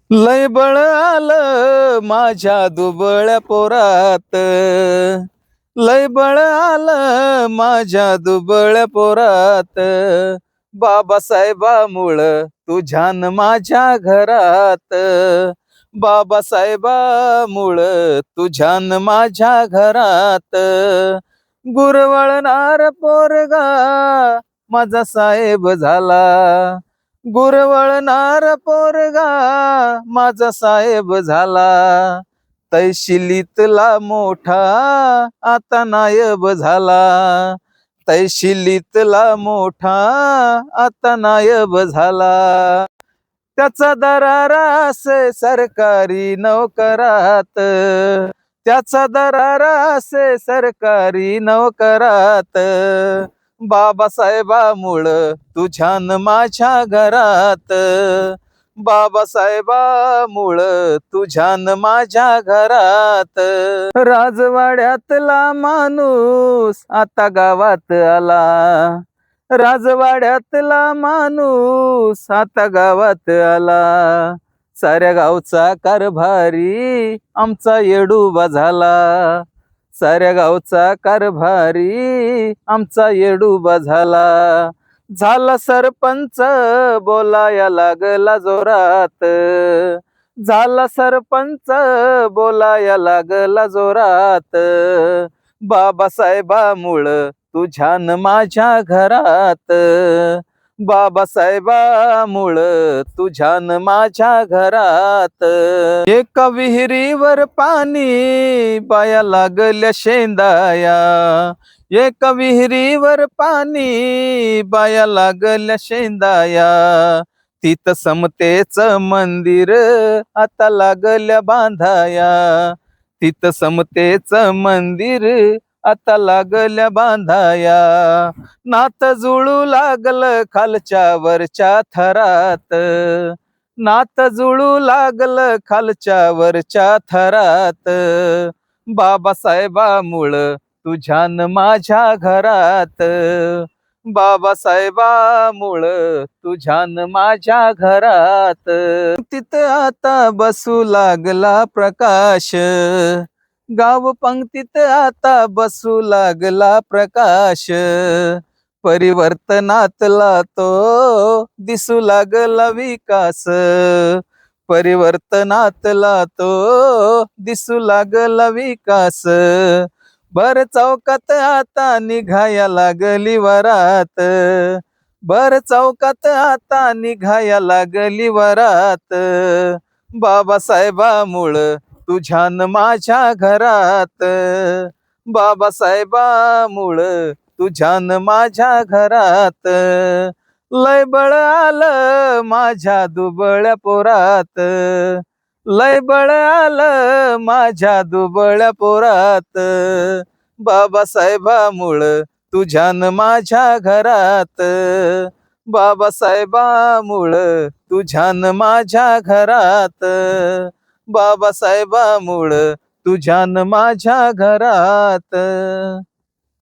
लय बळ आलं माझ्या दुबळ्या पोरात. लय बळ आलं माझ्या दुबळ्या पोरात. बाबासाहेबामुळं तुझ्यान माझ्या घरात. बाबासाहेबामुळं तुझ्यान माझ्या घरात. गुरवळणार पोरगा माझा साहेब झाला. गुरवळणार पोरगा माझा साहेब झाला. तैशिलीतला मोठा आता नायब झाला. तैशिलीतला मोठा आता नायब झाला. त्याचा दरारा असे सरकारी नोकरात. त्याचा दरारा असे सरकारी नोकरात. बाबासाहेबामुळं तुझ्यान माझ्या घरात. बाबासाहेबामुळं तुझ्यान माझ्या घरात. राजवाड्यातला माणूस आता गावात आला. राजवाड्यातला माणूस आता गावात आला. साऱ्या गावचा कारभारी आमचा येडूबा झाला. साऱ्या गावचा कारभारी आमचा येडूबा झाला. झाला सरपंच बोलाया लागला जोरात. झाला सरपंच बोलाया लागला जोरात. बाबासाहेबामुळं तुझ्यान माझ्या घरात. बाबासाहेबामुळं तुझ्यान माझ्या घरात. एका विहिरीवर पाणी बाया लागल्या शेंदाया. एका विहिरीवर पाणी बाया लागल्या शेंदाया. तिथं समतेच मंदिर आता लागल्या बांधाया. तिथं समतेच मंदिर आता लागल्या बांधाया. नात जुळू लागलं खालच्या वरच्या थरात. नात जुळू लागलं खालच्या वरच्या थरात. बाबासाहेबामुळं तुझ्यान माझ्या घरात. बाबासाहेबामुळं तुझ्यान माझ्या घरात. तिथं आता बसू लागला प्रकाश. गाव पंक्तीत आता बसू लागला प्रकाश. परिवर्तनातला तो दिसू लागला विकास. परिवर्तनातला तो दिसू लागला विकास. भर चौकात आता निघाया लागली वरात. भर चौकात आता निघाया लागली वरात. बाबासाहेबामुळं तुझ्यान माझ्या घरात. बाबासाहेबामुळं तुझ्यान माझ्या घरात. लय बळ आलं माझ्या दुबळ्या पोरात. लय बळ आलं माझ्या दुबळ्या पोरात. बाबासाहेबामुळं तुझ्यान माझ्या घरात. बाबासाहेबामुळं तुझ्यान माझ्या घरात. बाबासाहेबामुळं तुझ्यान माझ्या घरात.